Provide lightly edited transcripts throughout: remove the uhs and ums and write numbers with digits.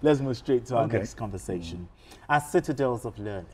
Let's move straight to our next conversation. As citadels of learning,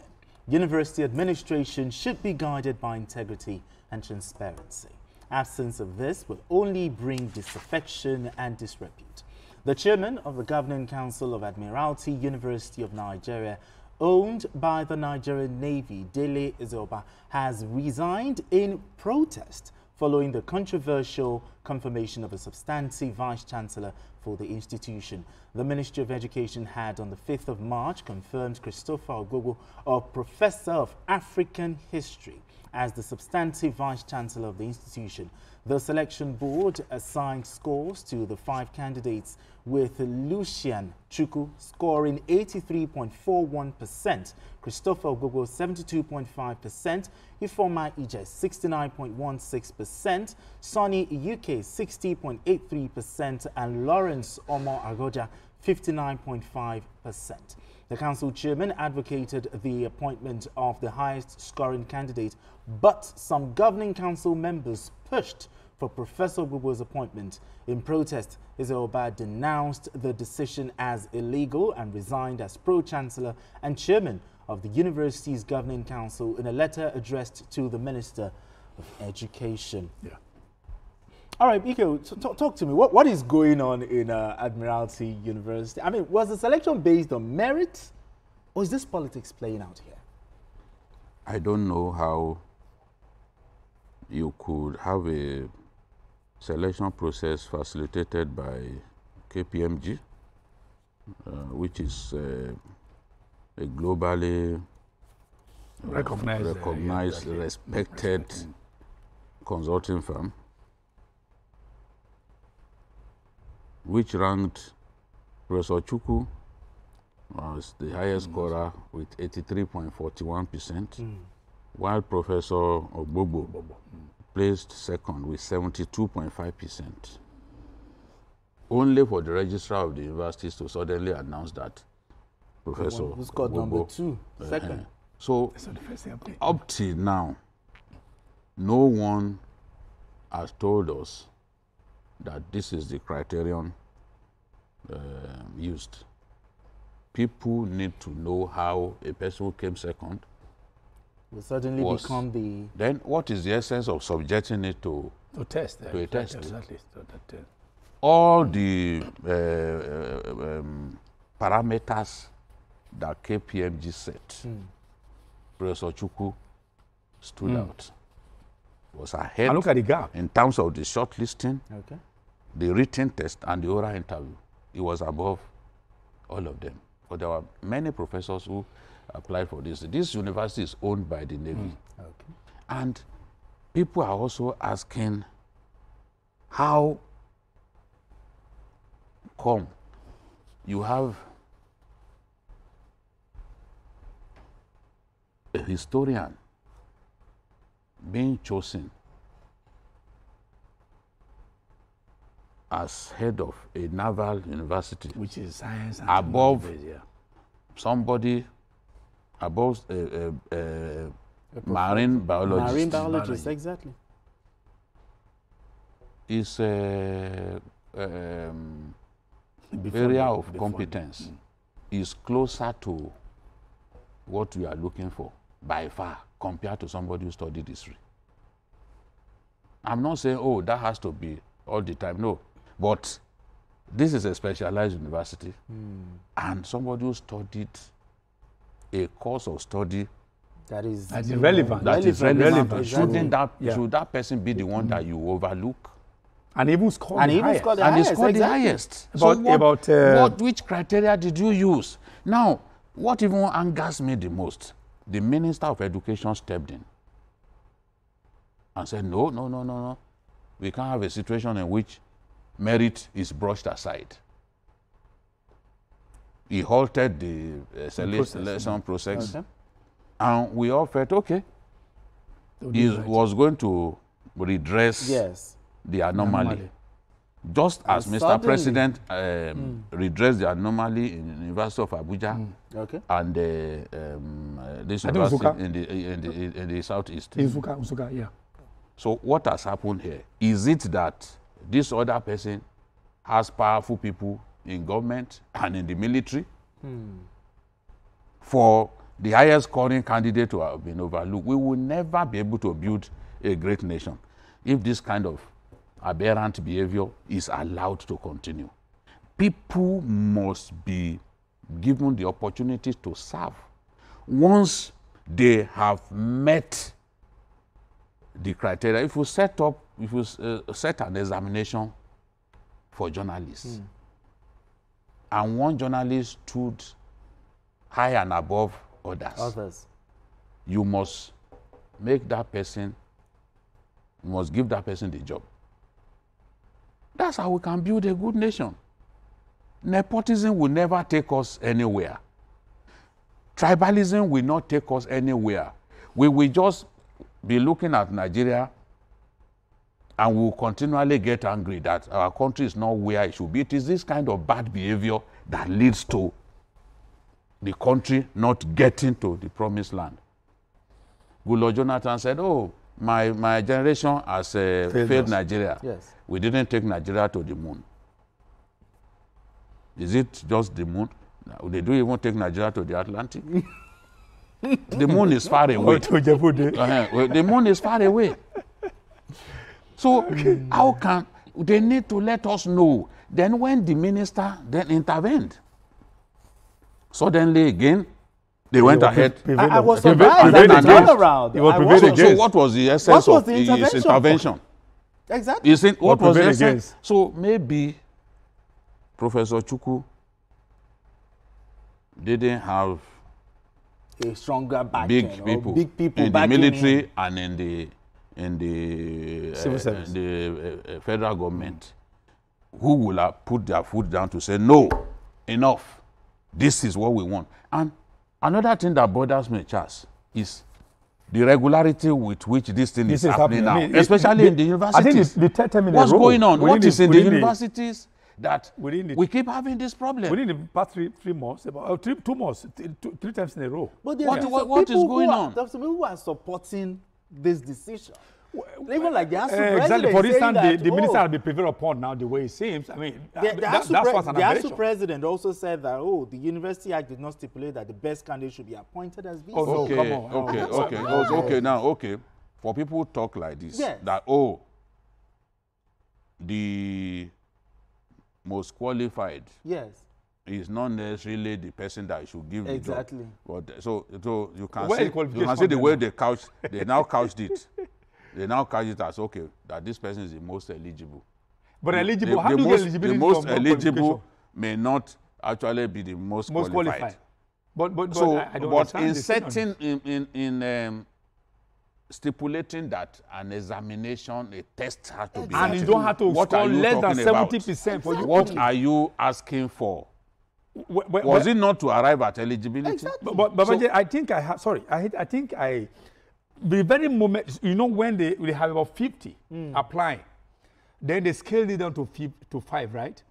university administration should be guided by integrity and transparency. Absence of this will only bring disaffection and disrepute. The chairman of the Governing Council of Admiralty University of Nigeria, owned by the Nigerian Navy, Dele Izoba, has resigned in protest following the controversial confirmation of a substantive vice-chancellor for the institution. The Ministry of Education had on the 5th of March confirmed Christopher Ogogo, a professor of African history, as the substantive vice-chancellor of the institution. The selection board assigned scores to the 5 candidates, with Lucian Chukwu scoring 83.41%, Christopher Ogogo 72.5%, Ifeoma Ije 69.16%, Sonny UK 60.83%, and Lawrence Omo Agoja 59.5%. The council chairman advocated the appointment of the highest scoring candidate, but some governing council members pushed for Professor Ogogo's appointment. In protest, Izoba denounced the decision as illegal and resigned as pro-chancellor and chairman of the university's governing council in a letter addressed to the Minister of Education. All right, Ike, talk to me. What is going on in Admiralty University? I mean, was the selection based on merit, or is this politics playing out here? I don't know how you could have a selection process facilitated by KPMG, which is a globally recognized, respected consulting firm, which ranked Professor Chukwu as the highest scorer with 83.41%, while Professor Ogbobo placed second with 72.5%. Only for the registrar of the universities to suddenly announce that Professor who's got number 2, second. So up till now, no one has told us that this is the criterion used. People need to know how a person who came second will suddenly become the... Then what is the essence of subjecting it to a test? Exactly. All the parameters that KPMG set, Professor Chukwu stood out. Was ahead. And look at the gap. In terms of the shortlisting, the written test, and the oral interview. He was above all of them. But there were many professors who applied for this. This university is owned by the Navy. And people are also asking, how come you have a historian being chosen as head of a naval university, which is science and above somebody, above marine biologist. Marine biologist, exactly. Is area of competence is closer to what we are looking for by far compared to somebody who studied history. I'm not saying, oh, that has to be all the time. No. But this is a specialized university, and somebody who studied a course of study that is relevant. Shouldn't should that person be the one that you overlook? And even score the highest. Which criteria did you use? Now, what even angers me the most, the Minister of Education stepped in and said, no. We can't have a situation in which merit is brushed aside. He halted the selection process. And we all felt, okay, he was going to redress the anomaly. Just as Mr. President redressed the anomaly in the University of Abuja and this university in the southeast. So what has happened here? Is it that this other person has powerful people in government and in the military, for the highest scoring candidate to have been overlooked. We will never be able to build a great nation if this kind of aberrant behavior is allowed to continue. People must be given the opportunity to serve. Once they have met the criteria, if you set an examination for journalists, and one journalist stood high and above others, you must make that person, you must give that person the job. That's how we can build a good nation. Nepotism will never take us anywhere. Tribalism will not take us anywhere. We will just be looking at Nigeria and we will continually get angry that our country is not where it should be. It is this kind of bad behavior that leads to the country not getting to the promised land. Goodluck Jonathan said, oh, my generation has failed Nigeria. Yes. We didn't take Nigeria to the moon. Is it just the moon? They don't even take Nigeria to the Atlantic. The moon is far away. The moon is far away. So how can they need to let us know? Then when the minister then intervened, suddenly again they went ahead. I was surprised at the turnaround. So what was the essence of his intervention? Exactly. What was the essence? So maybe Professor Chukwu didn't have a stronger backing, big people in the military and in the civil service, the federal government, who will have put their foot down to say, no, enough. This is what we want. And another thing that bothers me, Charles, is the regularity with which this thing is happening now, especially in the universities. I think what's going on? What is in the universities that we keep having this problem? Within the past 3 months, about 2 months, 3 times in a row. But what is going on? There are some people who are supporting this decision. Even like the ASU president. Exactly. For instance, the minister will be prevailed upon now the way it seems. I mean, that's what's an aberration. The ASU president also said that, the University Act did not stipulate that the best candidate should be appointed as VC. Oh, no, come on. Okay. For people who talk like this, that, the most qualified is not necessarily the person that should give the job. But so you can see the way they now couched it. They now couch it as, okay, that this person is the most eligible. But eligible, how do you get eligibility? The most eligible may not actually be the most qualified. But in setting, in stipulating that an examination, a test has to be and you don't have to score less than 70% for you. What are you asking for? Was it not to arrive at eligibility? Exactly. But I think the very moment, when they have about 50 applying, then they scaled it down to 5, right?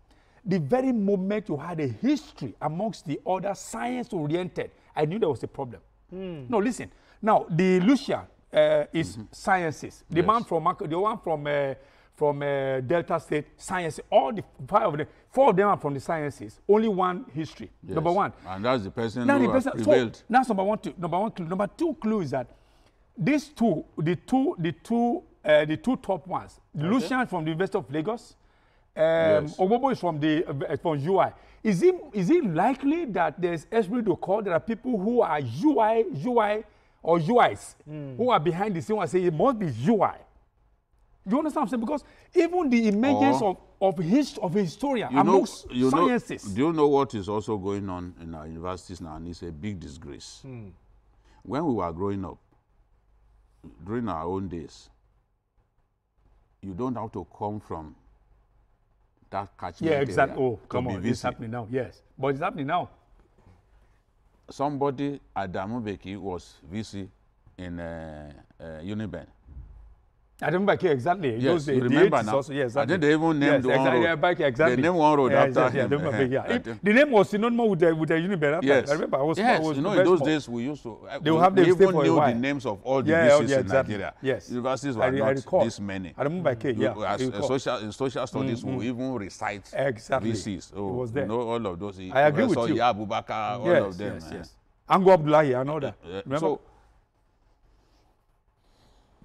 The very moment you had a history amongst the other science-oriented, I knew there was a problem. No, listen. Now, the Lucian is sciences. The man the one from Delta State, science. All the 5 of them, 4 of them are from the sciences. Only one history. Yes. Number 1. And that's the person who has prevailed. So, that's number 1. Number 1 clue. Number 2 clue is that these two, the two top ones, Lucian from the University of Lagos, Ogobo is from UI. Is it likely that there is esprit de corps? There are people who are UI or UIs who are behind the scene and say it must be UI. Do you understand what I'm saying? Because even the emergence of a historian amongst sciences. Do you know what is also going on in our universities now? And it's a big disgrace. When we were growing up, during our own days, you don't have to come from that catchment area. Yeah, exactly. Oh, come on, it's happening now. Yes, but it's happening now. Somebody, Adamu Beki, was VC in Uniben. I remember exactly. Yes, you remember now. Also, yes, exactly. I think they even named one road. Exactly. They named one road after exactly. him. The name was synonymous with the Uniben. Yes. I remember. I was in those days we used to. They will have them we stay even for a knew while. the names of all the VCs in Nigeria. Yes. Universities were not this many. I remember. In social studies, we even recite VCs. So, it was there. You know all of those. I agree with you. Ya Abubakar, all of them. Yes. Ango Abdullahi, I know that. So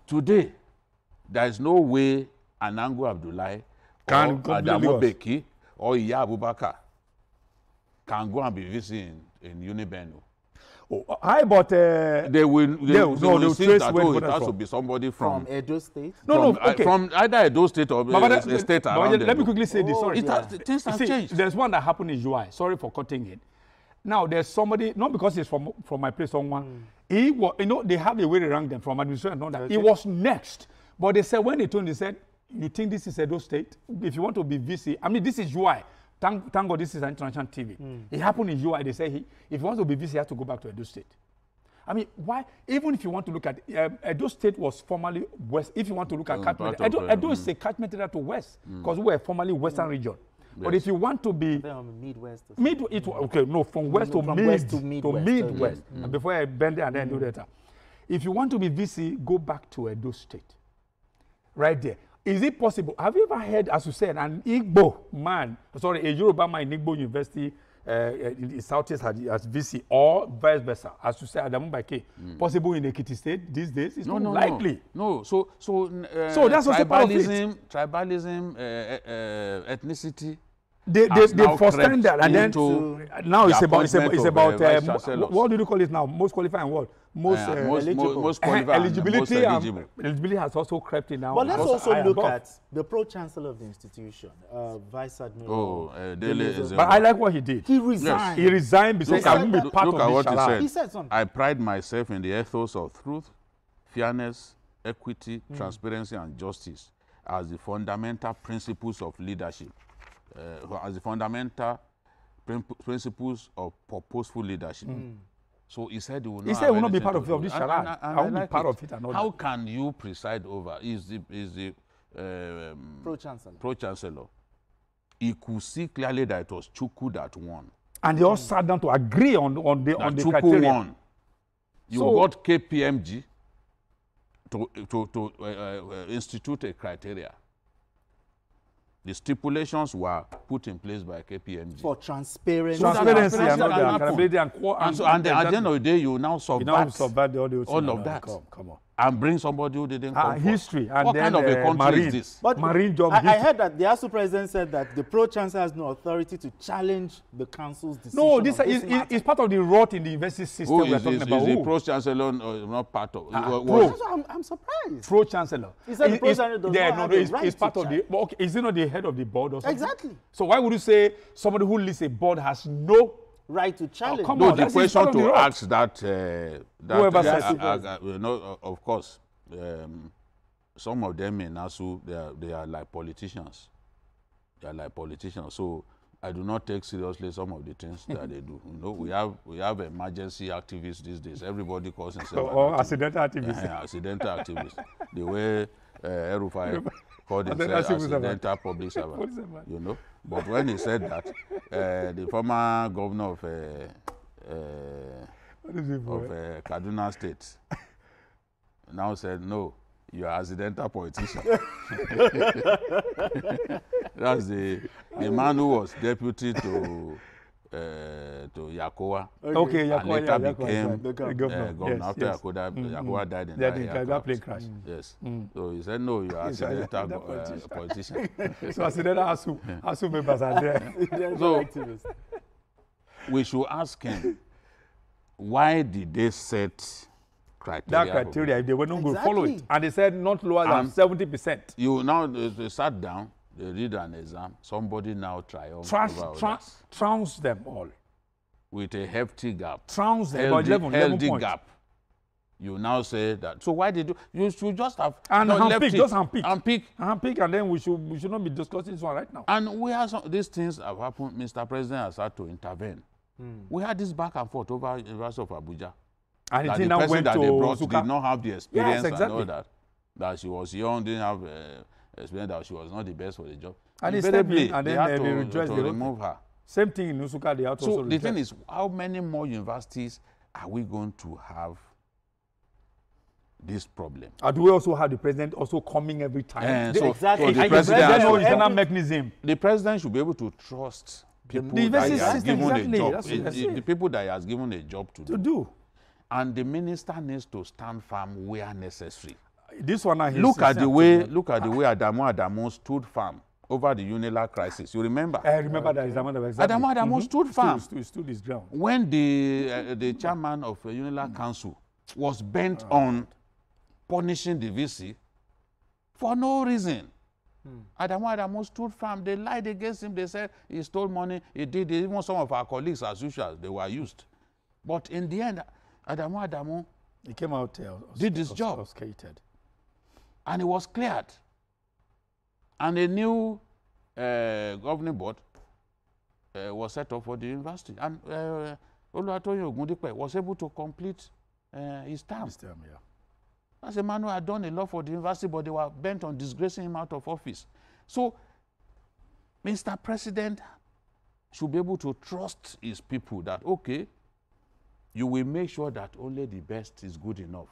today, there is no way an Ango Abdullahi or Adamu Beki or Ya Abubakar can go and be visiting in Uniben. Oh, I but they will insist that it has to be somebody from Edo State. From either Edo State or a state around them. Let me quickly say this. Sorry, things have changed. There's one that happened in UI. Sorry for cutting it. Now there's somebody, not because he's from my place, someone. He was, they have a way to rank them from administration and all that. Okay. He was next, but they said when they told him, they said, "You think this is Edo State? If you want to be VC, I mean this is UI. Thank God this is international TV. It happened in UI. They say if you want to be VC, you have to go back to Edo State. I mean, why? Even if you want to look at Edo State was formerly West. If you want to look at catchment, Edo is a catchment area to West because we were formerly Western region. Yes. But if you want to be Midwest, from West to Midwest, and before I bend it and then do that. If you want to be VC, go back to Edo State, right there. Is it possible? Have you ever heard, as you said, an Igbo man, a Yoruba man in Igbo University in Southeast as VC, or vice versa, as you said, Adamu Bake, possible in Ekiti State these days? It's not likely. No. So that's tribalism, ethnicity. They forstand that, and then now it's about what do you call it now? Most qualified and what? Most qualified. Eligibility. Eligibility has also crept in now. But let's also look at the pro-chancellor of the institution, Vice Admiral. But I like what he did. He resigned. He resigned because I won't be part of what he said. He said something. I pride myself in the ethos of truth, fairness, equity, transparency, and justice as the fundamental principles of leadership. As the fundamental principles of purposeful leadership. So he said he will not be part of this charade. I won't be part of it. How can you preside over? Is the pro-chancellor. He could see clearly that it was Chukwu that won. And they all sat down to agree on the criteria. Won. You got KPMG to institute a criteria. The stipulations were put in place by KPMG. For transparency. Transparency and at the end of the day, you now subvert all of that. Come on. And bring somebody who didn't come history. And what kind of a country is this? But I heard that the ASU president said that the pro-chancellor has no authority to challenge the council's decision. No, this is part of the rot in the university system we're talking about. Is the pro-chancellor not part of I'm surprised. Pro-chancellor. He said the pro-chancellor does not have the right it's part of the... Okay, is he not the head of the board or something? Exactly. So why would you say somebody who leads a board has no right to challenge? The question to ask whoever says of course, some of them in ASU, they are like politicians. They are like politicians. So I do not take seriously some of the things that they do. We have emergency activists these days. Everybody calls himself accidental activists. Accidental activists. The way Erufai called himself accidental public servant. But when he said that, the former governor of Kaduna State now said, no, you are accidental politician. That's the man who was deputy to Yakowa. Okay, Yakowa. And later became the governor after Yakowa died in that plane crash. Yes. So he said, no, you are accidental politician. So accidental ASU members are there. So we should ask him, why did they set criteria? That criteria, if they were not going to follow it. And they said not lower than 70%. You now, they sat down, they did an exam. Somebody now trounced them all. With a hefty gap. Trounced them. Healthy gap. You now say that. So why did you should just have unpick, and then we should not be discussing this one right now. And we have these things have happened. Mr. President has had to intervene. We had this back and forth over University of Abuja. And the person that they brought did not have the experience and all that. that she was young, didn't have experience, that she was not the best for the job. And they had to remove her. Same thing in Nusuka, they had to So the thing is, how many more universities are we going to have this problem? Do we also have the president also coming every time? So the president mechanism. The president should be able to trust people that he has given a job. The people that he has given a job to do. And the minister needs to stand firm where necessary. This one, look at the way Adamu stood firm over the UNILA crisis. You remember? I remember that. Adamu stood firm. Stood his ground. When the chairman of UNILA Council was bent on punishing the VC for no reason. Adamu stood firm. They lied against him. They said he stole money. He did it. Even some of our colleagues, as usual, they were used. But in the end, Adamu he came out, did this job. And it was cleared. And a new governing board was set up for the university. And Oluwatoyin Ogundipe was able to complete his term. That's a man who had done a lot for the university, but they were bent on disgracing him out of office. So, Mr. President should be able to trust his people that, okay, you will make sure that only the best is good enough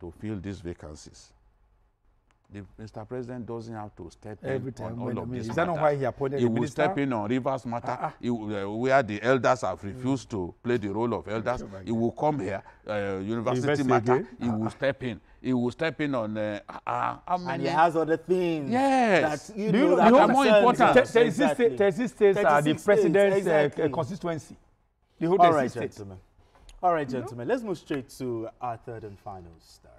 to fill these vacancies. Mr. President doesn't have to step in on all of this. Is that not why he appointed the minister? He will step in on Rivers matter, where the elders have refused to play the role of elders. He will come here, university matter. He will step in. He will step in on. And he has other things. Yes. That, that are more important. 36 states are the president's constituency. The whole All right, gentlemen. Let's move straight to our third and final story.